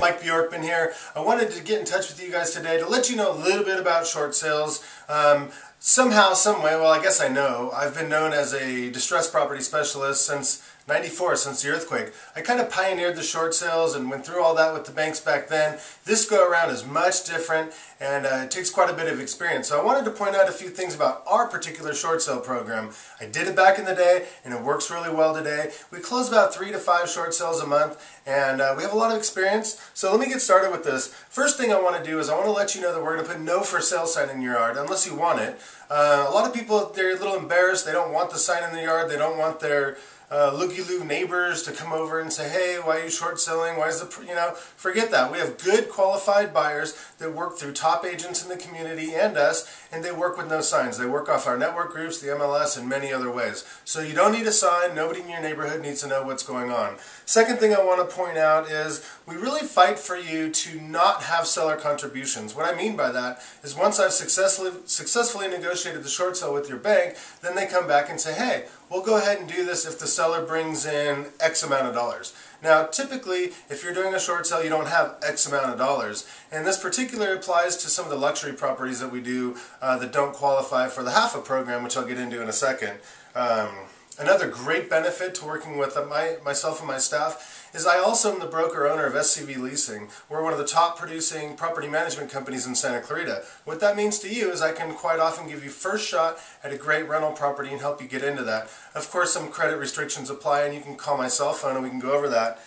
Mike Bjorkman here. I wanted to get in touch with you guys today to let you know a little bit about short sales. Somehow, some way, well, I guess I know, I've been known as a distressed property specialist since '94, since the earthquake. I kind of pioneered the short sales and went through all that with the banks back then. This go around is much different, and it takes quite a bit of experience. So I wanted to point out a few things about our particular short sale program. I did it back in the day, and it works really well today. We close about 3 to 5 short sales a month, and we have a lot of experience. So let me get started with this. First thing I want to do is I want to let you know that we're going to put no for sale sign in your yard, unless you want it. A lot of people, they're a little embarrassed. They don't want the sign in the yard. They don't want their looky-loo neighbors to come over and say, hey, why are you short selling? Why is the, forget that. We have good qualified buyers that work through top agents in the community and us, and they work with no signs. They work off our network groups, the MLS, and many other ways. So you don't need a sign. Nobody in your neighborhood needs to know what's going on. Second thing I want to point out is we really fight for you to not have seller contributions. What I mean by that is once I've successfully negotiated the short sale with your bank, then they come back and say, hey, we'll go ahead and do this if the seller brings in X amount of dollars. Now, typically, if you're doing a short sale, you don't have X amount of dollars. And this particularly applies to some of the luxury properties that we do that don't qualify for the HAFA program, which I'll get into in a second. Another great benefit to working with myself and my staff is I also am the broker-owner of SCV Leasing. We're one of the top producing property management companies in Santa Clarita. What that means to you is I can quite often give you first shot at a great rental property and help you get into that. Of course, some credit restrictions apply, and you can call my cell phone and we can go over that.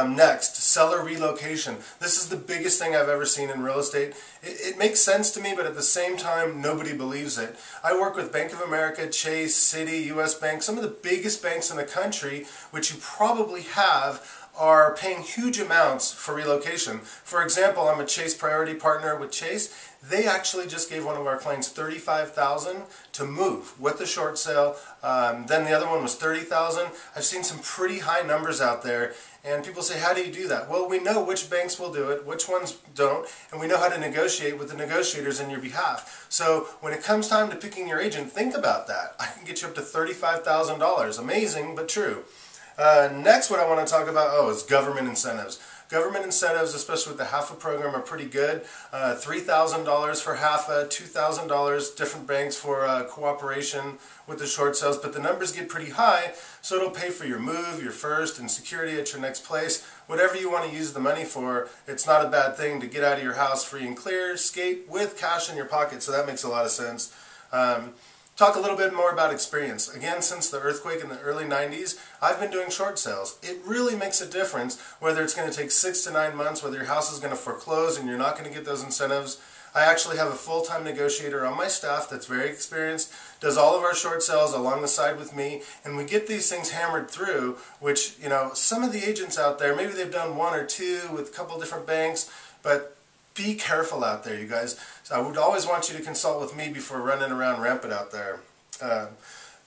Next, seller relocation. This is the biggest thing I've ever seen in real estate. It makes sense to me, but at the same time, nobody believes it. I work with Bank of America, Chase, Citi, US Bank, some of the biggest banks in the country, which you probably have, are paying huge amounts for relocation. For example, I'm a Chase Priority Partner with Chase. They actually just gave one of our clients $35,000 to move with the short sale. Then the other one was $30,000. I've seen some pretty high numbers out there, and people say, how do you do that? Well, we know which banks will do it, which ones don't, and we know how to negotiate with the negotiators in your behalf. So when it comes time to picking your agent, think about that. I can get you up to $35,000. Amazing, but true. Next, what I want to talk about is government incentives. Government incentives, especially with the HAFA program, are pretty good. $3,000 for HAFA, $2,000 different banks for cooperation with the short sales, but the numbers get pretty high, so it'll pay for your move, your first, and security at your next place. Whatever you want to use the money for, it's not a bad thing to get out of your house free and clear, skate with cash in your pocket, so that makes a lot of sense. Talk a little bit more about experience. Again, since the earthquake in the early 90s, I've been doing short sales. It really makes a difference whether it's going to take 6 to 9 months, whether your house is going to foreclose and you're not going to get those incentives. I actually have a full-time negotiator on my staff that's very experienced, does all of our short sales along the side with me, and we get these things hammered through, which, some of the agents out there, maybe they've done 1 or 2 with a couple different banks, but be careful out there, you guys. So I would always want you to consult with me before running around rampant out there.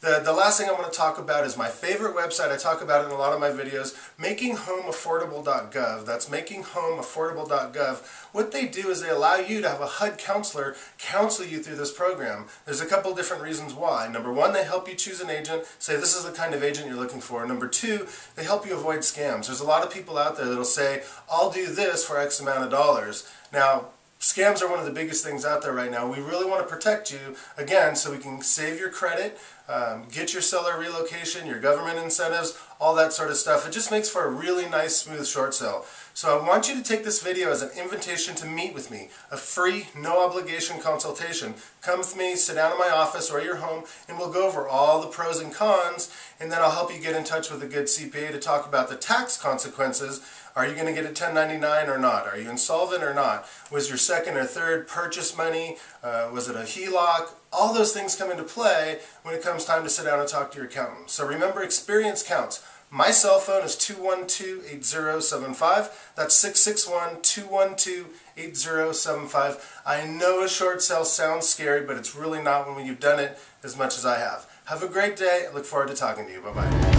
The last thing I want to talk about is my favorite website. I talk about it in a lot of my videos, makinghomeaffordable.gov. That's makinghomeaffordable.gov. What they do is they allow you to have a HUD counselor counsel you through this program. There's a couple different reasons why. Number 1, they help you choose an agent, say this is the kind of agent you're looking for. Number 2, they help you avoid scams. There's a lot of people out there that'll say, I'll do this for X amount of dollars. Now, scams are one of the biggest things out there right now. We really want to protect you, again, so we can save your credit, get your seller relocation, your government incentives, all that sort of stuff. It just makes for a really nice, smooth short sale. So I want you to take this video as an invitation to meet with me, a free, no-obligation consultation. Come with me, sit down in my office or your home, and we'll go over all the pros and cons, and then I'll help you get in touch with a good CPA to talk about the tax consequences. Are you going to get a 1099 or not? Are you insolvent or not? Was your second or third purchase money? Was it a HELOC? All those things come into play when it comes time to sit down and talk to your accountant. So remember, experience counts. My cell phone is 212-8075. That's 661-212-8075. I know a short sale sounds scary, but it's really not when you've done it as much as I have. Have a great day. I look forward to talking to you. Bye-bye.